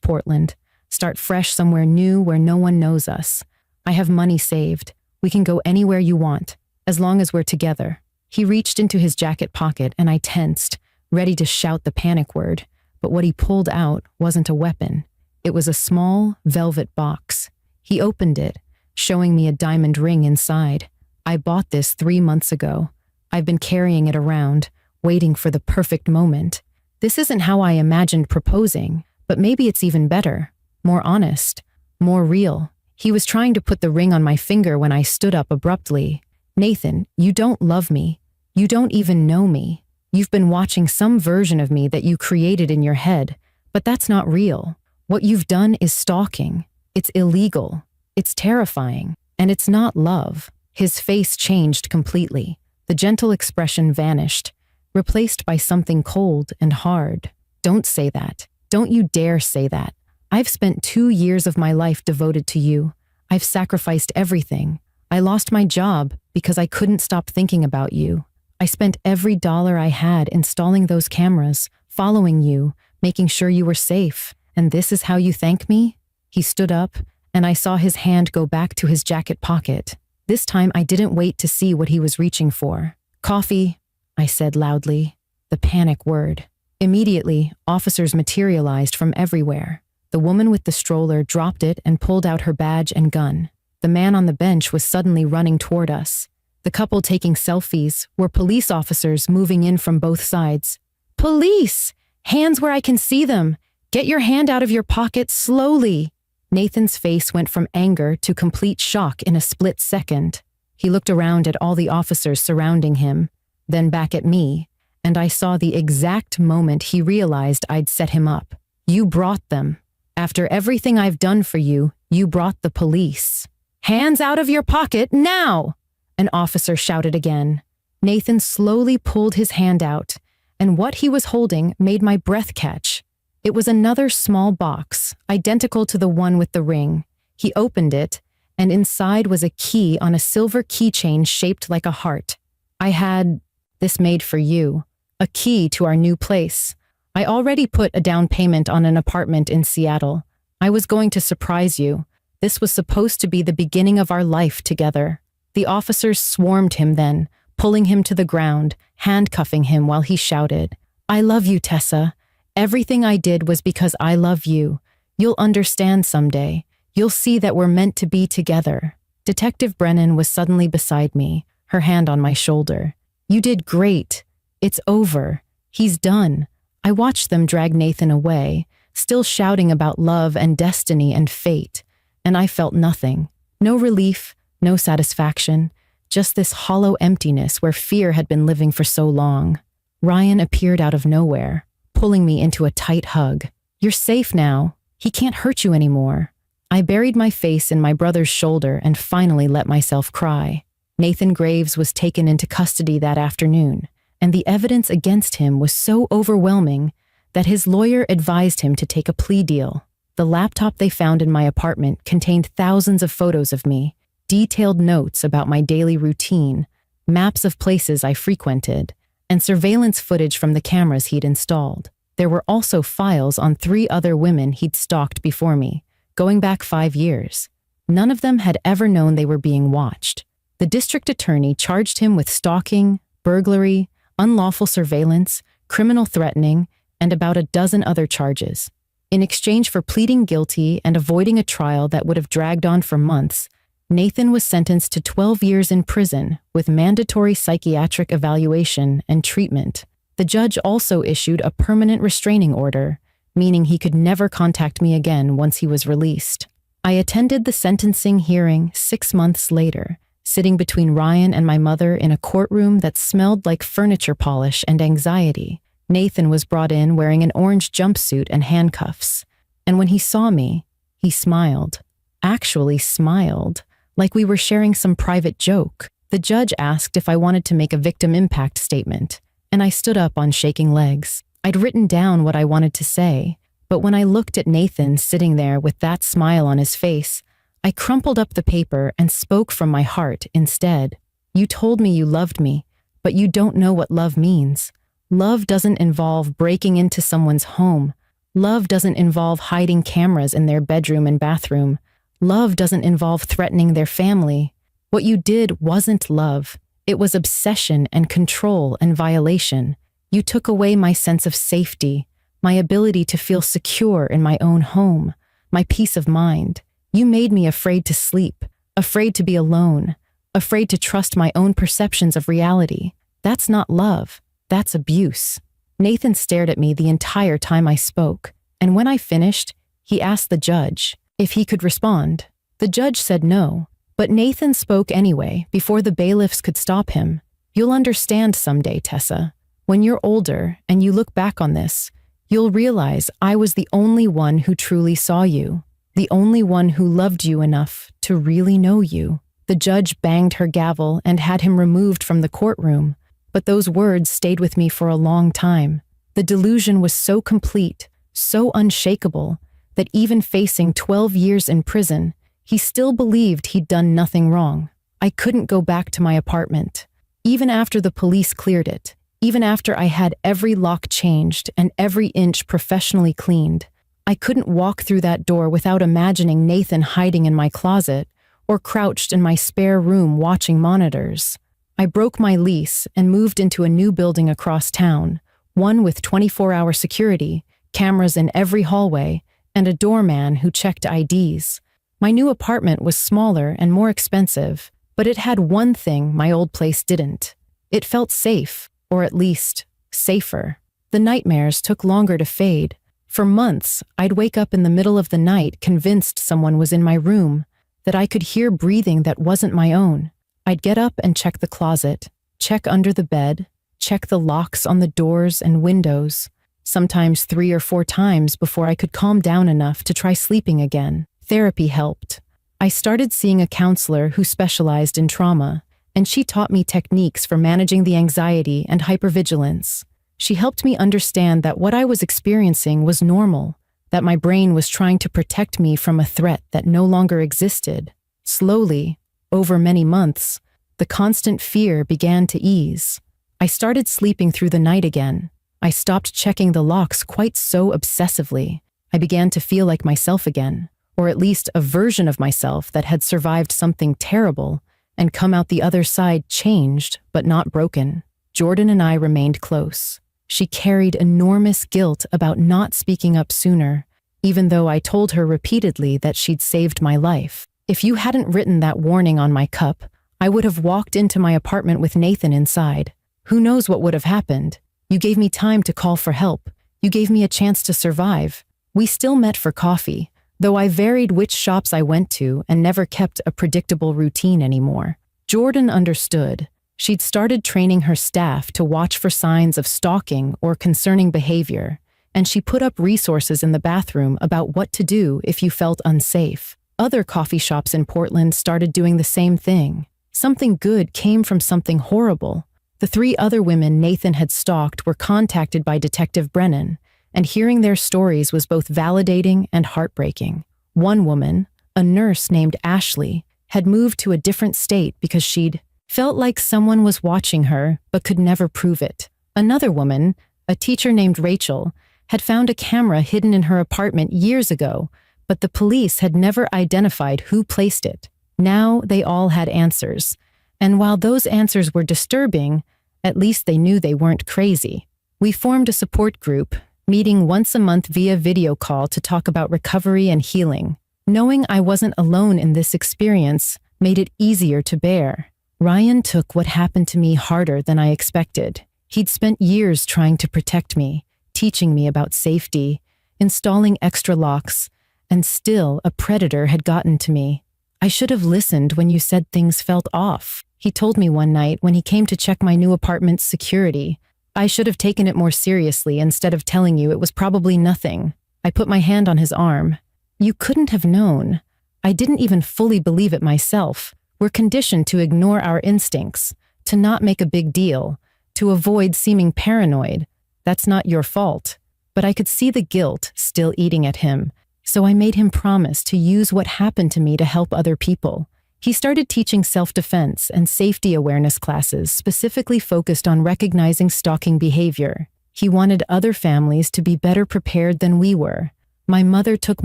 Portland, start fresh somewhere new where no one knows us. I have money saved. We can go anywhere you want, as long as we're together. He reached into his jacket pocket and I tensed, ready to shout the panic word, but what he pulled out wasn't a weapon. It was a small, velvet box. He opened it, showing me a diamond ring inside. I bought this 3 months ago. I've been carrying it around, waiting for the perfect moment. This isn't how I imagined proposing, but maybe it's even better, more honest, more real. He was trying to put the ring on my finger when I stood up abruptly. Nathan, you don't love me. You don't even know me. You've been watching some version of me that you created in your head, but that's not real. What you've done is stalking. It's illegal. It's terrifying. And it's not love. His face changed completely. The gentle expression vanished, replaced by something cold and hard. Don't say that. Don't you dare say that. I've spent 2 years of my life devoted to you. I've sacrificed everything. I lost my job because I couldn't stop thinking about you. I spent every dollar I had installing those cameras, following you, making sure you were safe. And this is how you thank me? He stood up, and I saw his hand go back to his jacket pocket. This time I didn't wait to see what he was reaching for. Coffee, I said loudly, the panic word. Immediately, officers materialized from everywhere. The woman with the stroller dropped it and pulled out her badge and gun. The man on the bench was suddenly running toward us. The couple taking selfies were police officers moving in from both sides. "Police! Hands where I can see them! Get your hand out of your pocket slowly!" Nathan's face went from anger to complete shock in a split second. He looked around at all the officers surrounding him, then back at me, and I saw the exact moment he realized I'd set him up. "You brought them. After everything I've done for you, you brought the police. Hands out of your pocket now!" An officer shouted again. Nathan slowly pulled his hand out, and what he was holding made my breath catch. It was another small box, identical to the one with the ring. He opened it, and inside was a key on a silver keychain shaped like a heart. I had this made for you, a key to our new place. I already put a down payment on an apartment in Seattle. I was going to surprise you. This was supposed to be the beginning of our life together. The officers swarmed him then, pulling him to the ground, handcuffing him while he shouted, "I love you, Tessa. Everything I did was because I love you. You'll understand someday. You'll see that we're meant to be together." Detective Brennan was suddenly beside me, her hand on my shoulder. "You did great. It's over. He's done." I watched them drag Nathan away, still shouting about love and destiny and fate, and I felt nothing. No relief, no satisfaction, just this hollow emptiness where fear had been living for so long. Ryan appeared out of nowhere, pulling me into a tight hug. "You're safe now. He can't hurt you anymore." I buried my face in my brother's shoulder and finally let myself cry. Nathan Graves was taken into custody that afternoon, and the evidence against him was so overwhelming that his lawyer advised him to take a plea deal. The laptop they found in my apartment contained thousands of photos of me, detailed notes about my daily routine, maps of places I frequented, and surveillance footage from the cameras he'd installed. There were also files on 3 other women he'd stalked before me, going back 5 years. None of them had ever known they were being watched. The district attorney charged him with stalking, burglary, unlawful surveillance, criminal threatening, and about a dozen other charges. In exchange for pleading guilty and avoiding a trial that would have dragged on for months, Nathan was sentenced to 12 years in prison with mandatory psychiatric evaluation and treatment. The judge also issued a permanent restraining order, meaning he could never contact me again once he was released. I attended the sentencing hearing 6 months later, sitting between Ryan and my mother in a courtroom that smelled like furniture polish and anxiety. Nathan was brought in wearing an orange jumpsuit and handcuffs, and when he saw me, he smiled. Actually smiled, like we were sharing some private joke. The judge asked if I wanted to make a victim impact statement, and I stood up on shaking legs. I'd written down what I wanted to say, but when I looked at Nathan sitting there with that smile on his face, I crumpled up the paper and spoke from my heart instead. "You told me you loved me, but you don't know what love means. Love doesn't involve breaking into someone's home. Love doesn't involve hiding cameras in their bedroom and bathroom. Love doesn't involve threatening their family. What you did wasn't love. It was obsession and control and violation. You took away my sense of safety, my ability to feel secure in my own home, my peace of mind. You made me afraid to sleep, afraid to be alone, afraid to trust my own perceptions of reality. That's not love. That's abuse." Nathan stared at me the entire time I spoke, and when I finished, he asked the judge if he could respond. The judge said no, but Nathan spoke anyway before the bailiffs could stop him. "You'll understand someday, Tessa. When you're older and you look back on this, you'll realize I was the only one who truly saw you, the only one who loved you enough to really know you." The judge banged her gavel and had him removed from the courtroom, but those words stayed with me for a long time. The delusion was so complete, so unshakable, that even facing 12 years in prison, he still believed he'd done nothing wrong. I couldn't go back to my apartment. Even after the police cleared it, even after I had every lock changed and every inch professionally cleaned, I couldn't walk through that door without imagining Nathan hiding in my closet or crouched in my spare room watching monitors. I broke my lease and moved into a new building across town, one with 24-hour security, cameras in every hallway, and a doorman who checked IDs. My new apartment was smaller and more expensive, but it had one thing my old place didn't. It felt safe, or at least, safer. The nightmares took longer to fade. For months, I'd wake up in the middle of the night convinced someone was in my room, that I could hear breathing that wasn't my own. I'd get up and check the closet, check under the bed, check the locks on the doors and windows, sometimes 3 or 4 times before I could calm down enough to try sleeping again. Therapy helped. I started seeing a counselor who specialized in trauma, and she taught me techniques for managing the anxiety and hypervigilance. She helped me understand that what I was experiencing was normal, that my brain was trying to protect me from a threat that no longer existed. Slowly, over many months, the constant fear began to ease. I started sleeping through the night again. I stopped checking the locks quite so obsessively. I began to feel like myself again, or at least a version of myself that had survived something terrible and come out the other side changed but not broken. Jordan and I remained close. She carried enormous guilt about not speaking up sooner, even though I told her repeatedly that she'd saved my life. If you hadn't written that warning on my cup, I would have walked into my apartment with Nathan inside. Who knows what would have happened? You gave me time to call for help. You gave me a chance to survive. We still met for coffee, though I varied which shops I went to and never kept a predictable routine anymore. Jordan understood. She'd started training her staff to watch for signs of stalking or concerning behavior, and she put up resources in the bathroom about what to do if you felt unsafe. Other coffee shops in Portland started doing the same thing. Something good came from something horrible. The 3 other women Nathan had stalked were contacted by Detective Brennan, and hearing their stories was both validating and heartbreaking. One woman, a nurse named Ashley, had moved to a different state because she'd felt like someone was watching her but could never prove it. Another woman, a teacher named Rachel, had found a camera hidden in her apartment years ago, but the police had never identified who placed it. Now they all had answers, and while those answers were disturbing, at least they knew they weren't crazy. We formed a support group, meeting once a month via video call to talk about recovery and healing. Knowing I wasn't alone in this experience made it easier to bear. Ryan took what happened to me harder than I expected. He'd spent years trying to protect me, teaching me about safety, installing extra locks, and still a predator had gotten to me. I should have listened when you said things felt off, he told me one night when he came to check my new apartment's security. I should have taken it more seriously instead of telling you it was probably nothing. I put my hand on his arm. You couldn't have known. I didn't even fully believe it myself. We're conditioned to ignore our instincts, to not make a big deal, to avoid seeming paranoid. That's not your fault. But I could see the guilt still eating at him, so I made him promise to use what happened to me to help other people. He started teaching self-defense and safety awareness classes specifically focused on recognizing stalking behavior. He wanted other families to be better prepared than we were. My mother took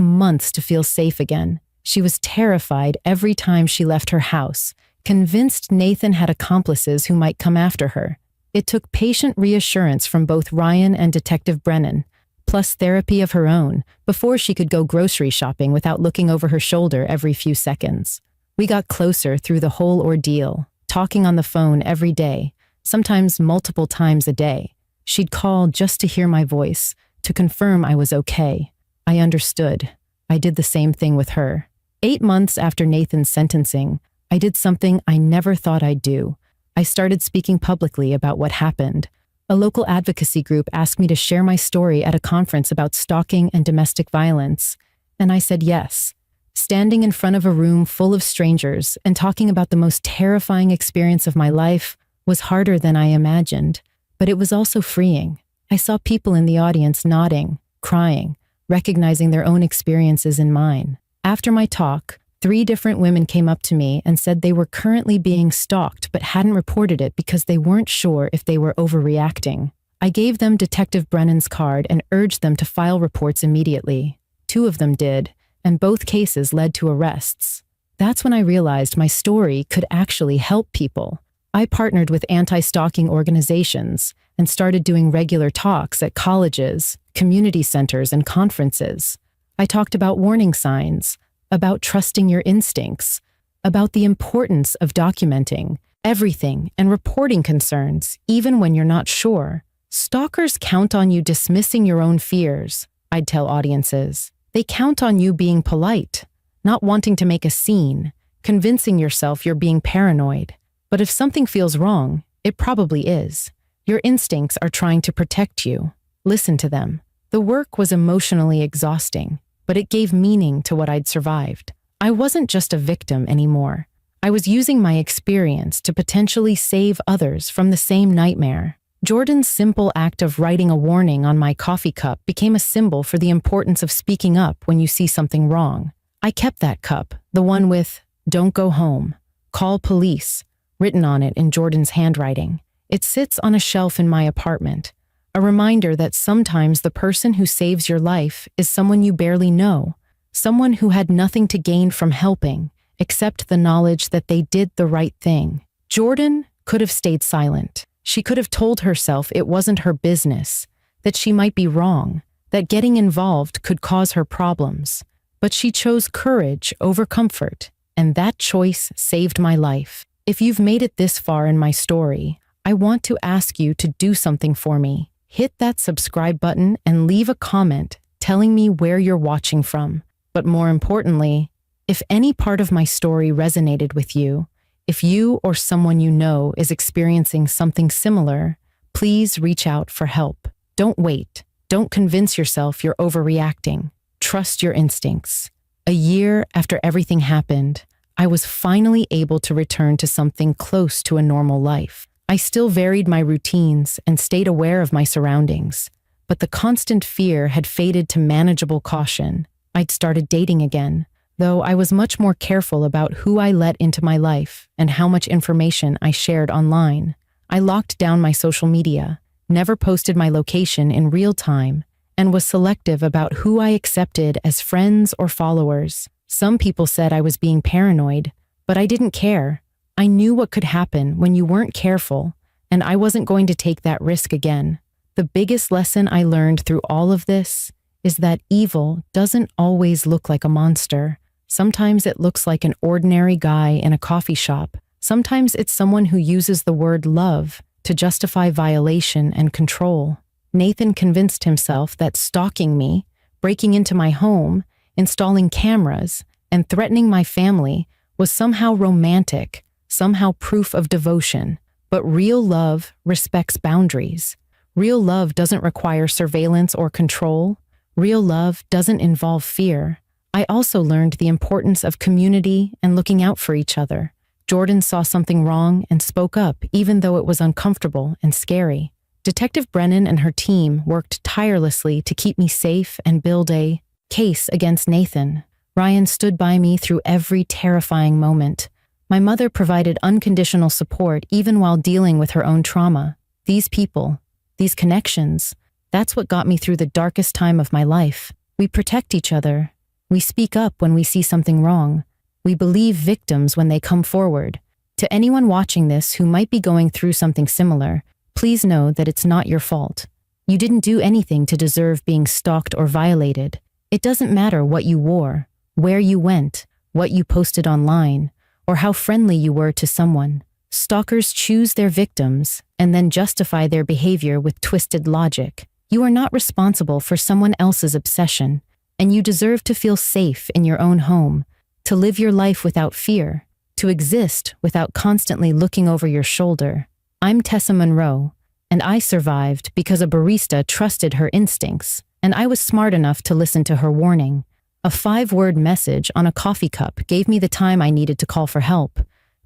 months to feel safe again. She was terrified every time she left her house, convinced Nathan had accomplices who might come after her. It took patient reassurance from both Ryan and Detective Brennan, plus therapy of her own, before she could go grocery shopping without looking over her shoulder every few seconds. We got closer through the whole ordeal, talking on the phone every day, sometimes multiple times a day. She'd call just to hear my voice, to confirm I was okay. I understood. I did the same thing with her. 8 months after Nathan's sentencing, I did something I never thought I'd do. I started speaking publicly about what happened. A local advocacy group asked me to share my story at a conference about stalking and domestic violence, and I said yes. Standing in front of a room full of strangers and talking about the most terrifying experience of my life was harder than I imagined, but it was also freeing. I saw people in the audience nodding, crying, recognizing their own experiences in mine. After my talk, 3 different women came up to me and said they were currently being stalked but hadn't reported it because they weren't sure if they were overreacting. I gave them Detective Brennan's card and urged them to file reports immediately. 2 of them did, and both cases led to arrests. That's when I realized my story could actually help people. I partnered with anti-stalking organizations and started doing regular talks at colleges, community centers, and conferences. I talked about warning signs, about trusting your instincts, about the importance of documenting everything and reporting concerns, even when you're not sure. Stalkers count on you dismissing your own fears, I'd tell audiences. They count on you being polite, not wanting to make a scene, convincing yourself you're being paranoid. But if something feels wrong, it probably is. Your instincts are trying to protect you. Listen to them. The work was emotionally exhausting, but it gave meaning to what I'd survived. I wasn't just a victim anymore. I was using my experience to potentially save others from the same nightmare. Jordan's simple act of writing a warning on my coffee cup became a symbol for the importance of speaking up when you see something wrong. I kept that cup, the one with, "Don't go home. Call police," written on it in Jordan's handwriting. It sits on a shelf in my apartment, a reminder that sometimes the person who saves your life is someone you barely know, someone who had nothing to gain from helping, except the knowledge that they did the right thing. Jordan could have stayed silent. She could have told herself it wasn't her business, that she might be wrong, that getting involved could cause her problems. But she chose courage over comfort, and that choice saved my life. If you've made it this far in my story, I want to ask you to do something for me. Hit that subscribe button and leave a comment telling me where you're watching from. But more importantly, if any part of my story resonated with you, if you or someone you know is experiencing something similar, please reach out for help. Don't wait. Don't convince yourself you're overreacting. Trust your instincts. A year after everything happened, I was finally able to return to something close to a normal life. I still varied my routines and stayed aware of my surroundings, but the constant fear had faded to manageable caution. I'd started dating again, though I was much more careful about who I let into my life and how much information I shared online. I locked down my social media, never posted my location in real time, and was selective about who I accepted as friends or followers. Some people said I was being paranoid, but I didn't care. I knew what could happen when you weren't careful, and I wasn't going to take that risk again. The biggest lesson I learned through all of this is that evil doesn't always look like a monster. Sometimes it looks like an ordinary guy in a coffee shop. Sometimes it's someone who uses the word love to justify violation and control. Nathan convinced himself that stalking me, breaking into my home, installing cameras, and threatening my family was somehow romantic, somehow proof of devotion. But real love respects boundaries. Real love doesn't require surveillance or control. Real love doesn't involve fear. I also learned the importance of community and looking out for each other. Jordan saw something wrong and spoke up, even though it was uncomfortable and scary. Detective Brennan and her team worked tirelessly to keep me safe and build a case against Nathan. Ryan stood by me through every terrifying moment. My mother provided unconditional support even while dealing with her own trauma. These people, these connections, that's what got me through the darkest time of my life. We protect each other. We speak up when we see something wrong. We believe victims when they come forward. To anyone watching this who might be going through something similar, please know that it's not your fault. You didn't do anything to deserve being stalked or violated. It doesn't matter what you wore, where you went, what you posted online, or how friendly you were to someone. Stalkers choose their victims and then justify their behavior with twisted logic. You are not responsible for someone else's obsession, and you deserve to feel safe in your own home, to live your life without fear, to exist without constantly looking over your shoulder. I'm Tessa Monroe, and I survived because a barista trusted her instincts, and I was smart enough to listen to her warning. A 5-word message on a coffee cup gave me the time I needed to call for help,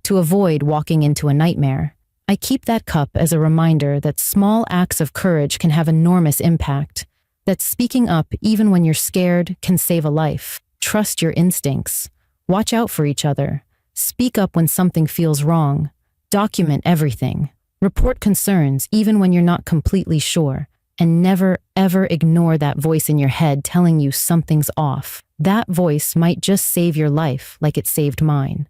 to avoid walking into a nightmare. I keep that cup as a reminder that small acts of courage can have enormous impact, that speaking up even when you're scared can save a life. Trust your instincts. Watch out for each other. Speak up when something feels wrong. Document everything. Report concerns even when you're not completely sure. And never, ever ignore that voice in your head telling you something's off. That voice might just save your life like it saved mine.